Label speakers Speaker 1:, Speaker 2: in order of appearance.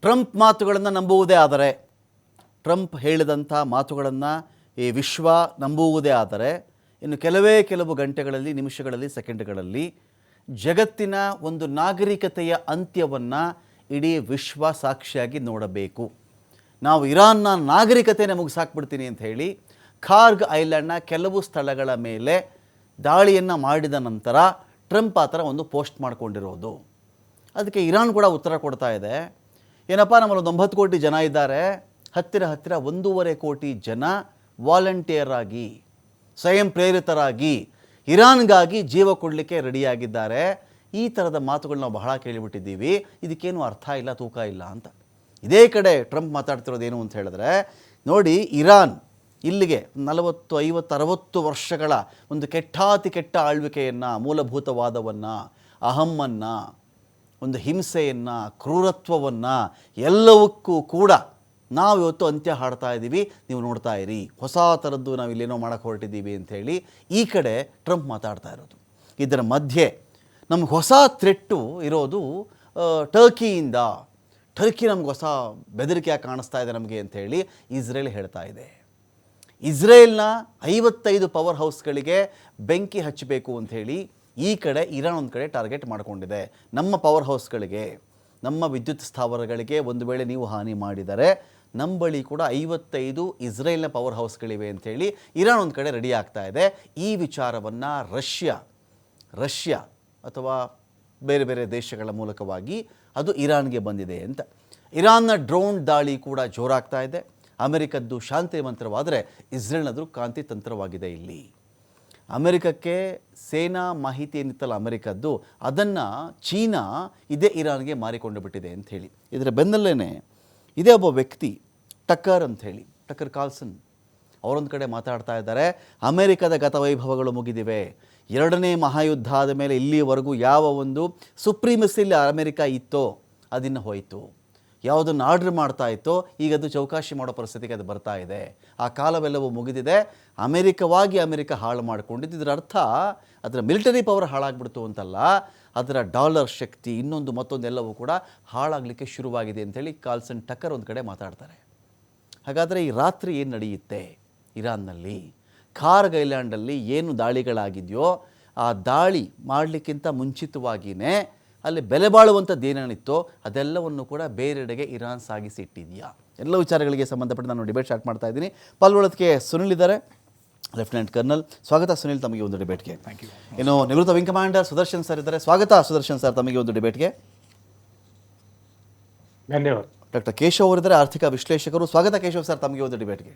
Speaker 1: Trump ಮಾತುಗಳನ್ನು ನಂಬುವುದೇ ಆದರೆ, Trump ಹೇಳಿದಂಥ ಮಾತುಗಳನ್ನು ಈ ವಿಶ್ವ ನಂಬುವುದೇ ಆದರೆ ಇನ್ನು ಕೆಲವು ಗಂಟೆಗಳಲ್ಲಿ, ನಿಮಿಷಗಳಲ್ಲಿ, ಸೆಕೆಂಡ್ಗಳಲ್ಲಿ ಜಗತ್ತಿನ ಒಂದು ನಾಗರಿಕತೆಯ ಅಂತ್ಯವನ್ನು ಇಡೀ ವಿಶ್ವ ಸಾಕ್ಷಿಯಾಗಿ ನೋಡಬೇಕು. ನಾವು ಇರಾನ್ನ ನಾಗರಿಕತೆನ ಮುಗಿಸಾಕ್ಬಿಡ್ತೀನಿ ಅಂತ ಹೇಳಿ ಕಾರ್ಗ್ ಐಲ್ಯಾಂಡ್ನ ಕೆಲವು ಸ್ಥಳಗಳ ಮೇಲೆ ದಾಳಿಯನ್ನು ಮಾಡಿದ ನಂತರ ಟ್ರಂಪ್ ಆ ಥರ ಒಂದು ಪೋಸ್ಟ್ ಮಾಡಿಕೊಂಡಿರೋದು. ಅದಕ್ಕೆ ಇರಾನ್ ಕೂಡ ಉತ್ತರ ಕೊಡ್ತಾ ಇದೆ, ಏನಪ್ಪ ನಮ್ಮಲ್ಲಿ 9 ಕೋಟಿ ಜನ ಇದ್ದಾರೆ, ಹತ್ತಿರ 1.5 ಕೋಟಿ ಜನ ವಾಲಂಟಿಯರ್ ಆಗಿ, ಸ್ವಯಂ ಪ್ರೇರಿತರಾಗಿ ಇರಾನ್ಗಾಗಿ ಜೀವ ಕೊಡಲಿಕ್ಕೆ ರೆಡಿಯಾಗಿದ್ದಾರೆ. ಈ ಥರದ ಮಾತುಗಳು ನಾವು ಬಹಳ ಕೇಳಿಬಿಟ್ಟಿದ್ದೀವಿ, ಇದಕ್ಕೇನು ಅರ್ಥ ಇಲ್ಲ, ತೂಕ ಇಲ್ಲ ಅಂತ. ಇದೇ ಕಡೆ ಟ್ರಂಪ್ ಮಾತಾಡ್ತಿರೋದೇನು ಅಂತ ಹೇಳಿದ್ರೆ, ನೋಡಿ ಇರಾನ್ ಇಲ್ಲಿಗೆ 40, 50, 60 ವರ್ಷಗಳ ಒಂದು ಕೆಟ್ಟಾತಿ ಕೆಟ್ಟ ಆಳ್ವಿಕೆಯನ್ನು, ಮೂಲಭೂತವಾದವನ್ನು, ಅಹಮ್ಮನ್ನು, ಒಂದು ಹಿಂಸೆಯನ್ನು, ಕ್ರೂರತ್ವವನ್ನು ಎಲ್ಲವಕ್ಕೂ ಕೂಡ ನಾವು ಇವತ್ತು ಅಂತ್ಯ ಹಾಡ್ತಾ ಇದ್ದೀವಿ, ನೀವು ನೋಡ್ತಾ ಇರಿ, ಹೊಸ ಥರದ್ದು ನಾವು ಇಲ್ಲೇನೋ ಮಾಡೋಕ್ಕೆ ಹೊರಟಿದ್ದೀವಿ ಅಂಥೇಳಿ ಈ ಕಡೆ ಟ್ರಂಪ್ ಮಾತಾಡ್ತಾ ಇರೋದು. ಇದರ ಮಧ್ಯೆ ನಮ್ಗೆ ಹೊಸ ಥ್ರೆಟ್ಟು ಇರೋದು ಟರ್ಕಿಯಿಂದ. ಟರ್ಕಿ ನಮ್ಗೆ ಹೊಸ ಬೆದರಿಕೆಯಾಗಿ ಕಾಣಿಸ್ತಾ ಇದೆ ನಮಗೆ ಅಂಥೇಳಿ ಇಸ್ರೇಲ್ ಹೇಳ್ತಾ ಇದೆ. ಇಸ್ರೇಲ್ನ 55 ಪವರ್ ಹೌಸ್ಗಳಿಗೆ ಬೆಂಕಿ ಹಚ್ಚಬೇಕು ಅಂಥೇಳಿ ಈ ಕಡೆ ಇರಾನ್ ಒಂದು ಕಡೆ ಟಾರ್ಗೆಟ್ ಮಾಡಿಕೊಂಡಿದೆ. ನಮ್ಮ ಪವರ್ ಹೌಸ್ಗಳಿಗೆ, ನಮ್ಮ ವಿದ್ಯುತ್ ಸ್ಥಾವರಗಳಿಗೆ ಒಂದು ವೇಳೆ ನೀವು ಹಾನಿ ಮಾಡಿದರೆ ನಮ್ಮ ಬಳಿ ಕೂಡ 55 ಇಸ್ರೇಲ್ನ ಪವರ್ ಹೌಸ್ಗಳಿವೆ ಅಂಥೇಳಿ ಇರಾನ್ ಒಂದು ಕಡೆ ರೆಡಿ ಆಗ್ತಾ ಇದೆ. ಈ ವಿಚಾರವನ್ನು ರಷ್ಯಾ ಅಥವಾ ಬೇರೆ ದೇಶಗಳ ಮೂಲಕವಾಗಿ ಅದು ಇರಾನ್ಗೆ ಬಂದಿದೆ ಅಂತ. ಇರಾನ್ನ ಡ್ರೋನ್ ದಾಳಿ ಕೂಡ ಜೋರಾಗ್ತಾ ಇದೆ. ಅಮೆರಿಕದ್ದು ಶಾಂತಿ ಮಂತ್ರವಾದರೆ ಇಸ್ರೇಲ್ನದು ಕ್ರಾಂತಿ ತಂತ್ರವಾಗಿದೆ. ಇಲ್ಲಿ ಅಮೆರಿಕಕ್ಕೆ ಸೇನಾ ಮಾಹಿತಿ ಏನಿತ್ತಲ್ಲ ಅಮೆರಿಕದ್ದು, ಅದನ್ನು ಚೀನಾ ಇದೇ ಇರಾನ್ಗೆ ಮಾರಿಕೊಂಡು ಬಿಟ್ಟಿದೆ ಅಂಥೇಳಿ. ಇದರ ಬೆನ್ನಲ್ಲೇ ಇದೇ ಒಬ್ಬ ವ್ಯಕ್ತಿ ಟಕ್ಕರ್ ಕಾರ್ಲ್ಸನ್ ಅವರೊಂದು ಕಡೆ ಮಾತಾಡ್ತಾ ಇದ್ದಾರೆ, ಅಮೆರಿಕದ ಗತವೈಭವಗಳು ಮುಗಿದಿವೆ. 2ನೇ ಮಹಾಯುದ್ಧ ಆದ ಮೇಲೆ ಇಲ್ಲಿವರೆಗೂ ಯಾವ ಒಂದು ಸುಪ್ರೀಮಸಿಲಿ ಅಮೆರಿಕ ಇತ್ತೋ ಅದಿನ್ನು ಹೋಯಿತು. ಯಾವುದನ್ನು ಆರ್ಡ್ರ್ ಮಾಡ್ತಾ ಇತ್ತೋ ಈಗ ಅದು ಚೌಕಾಶಿ ಮಾಡೋ ಪರಿಸ್ಥಿತಿಗೆ ಅದು ಬರ್ತಾ ಇದೆ. ಆ ಕಾಲವೆಲ್ಲವೂ ಮುಗಿದಿದೆ. ಅಮೆರಿಕ ಹಾಳು ಮಾಡಿಕೊಂಡಿದ್ದು. ಇದರ ಅರ್ಥ ಅದರ ಮಿಲಿಟರಿ ಪವರ್ ಹಾಳಾಗ್ಬಿಡ್ತು ಅಂತಲ್ಲ, ಅದರ ಡಾಲರ್ ಶಕ್ತಿ ಮತ್ತೊಂದೆಲ್ಲವೂ ಕೂಡ ಹಾಳಾಗಲಿಕ್ಕೆ ಶುರುವಾಗಿದೆ ಅಂಥೇಳಿ ಕಾರ್ಲ್ಸನ್ ಟಕ್ಕರ್ ಒಂದು ಕಡೆ ಮಾತಾಡ್ತಾರೆ. ಹಾಗಾದರೆ ಈ ರಾತ್ರಿ ಏನು ನಡೆಯುತ್ತೆ ಇರಾನ್ನಲ್ಲಿ? ಕಾರ್ಗ್ ಐಲ್ಯಾಂಡಲ್ಲಿ ಏನು ದಾಳಿಗಳಾಗಿದೆಯೋ ಆ ದಾಳಿ ಮಾಡಲಿಕ್ಕಿಂತ ಮುಂಚಿತವಾಗಿಯೇ ಅಲ್ಲಿ ಬೆಲೆ ಬಾಳುವಂಥದ್ದು ಏನೇನಿತ್ತೋ ಅದೆಲ್ಲವನ್ನು ಕೂಡ ಬೇರೆಡೆಗೆ ಇರಾನ್ ಸಾಗಿಸಿ ಇಟ್ಟಿದೆಯಾ? ಎಲ್ಲ ವಿಚಾರಗಳಿಗೆ ಸಂಬಂಧಪಟ್ಟ ನಾನು ಡಿಬೇಟ್ ಸ್ಟಾರ್ಟ್ ಮಾಡ್ತಾ ಇದ್ದೀನಿ. ಪಾಲ್ಗೊಳ್ಳೋದಕ್ಕೆ ಸುನಿಲ್ ಇದ್ದಾರೆ, ಲೆಫ್ಟಿನೆಂಟ್ ಕರ್ನಲ್. ಸ್ವಾಗತ ಸುನಿಲ್ ತಮಗೆ ಒಂದು ಡಿಬೇಟ್ಗೆ.
Speaker 2: Thank you.
Speaker 1: ಇನ್ನು ನಿವೃತ್ತ ವಿಂಗ್ ಕಮಾಂಡರ್ ಸುದರ್ಶನ್ ಸರ್ ಇದ್ದಾರೆ. ಸ್ವಾಗತ ಸುದರ್ಶನ್ ಸರ್ ತಮಗೆ ಒಂದು ಡಿಬೇಟ್ಗೆ.
Speaker 2: ಧನ್ಯವಾದ.
Speaker 1: ಡಾಕ್ಟರ್ ಕೇಶವ್ ಅವರಿದ್ದಾರೆ, ಆರ್ಥಿಕ ವಿಶ್ಲೇಷಕರು. ಸ್ವಾಗತ ಕೇಶವ್ ಸರ್ ತಮಗೆ ಒಂದು ಡಿಬೇಟ್ಗೆ.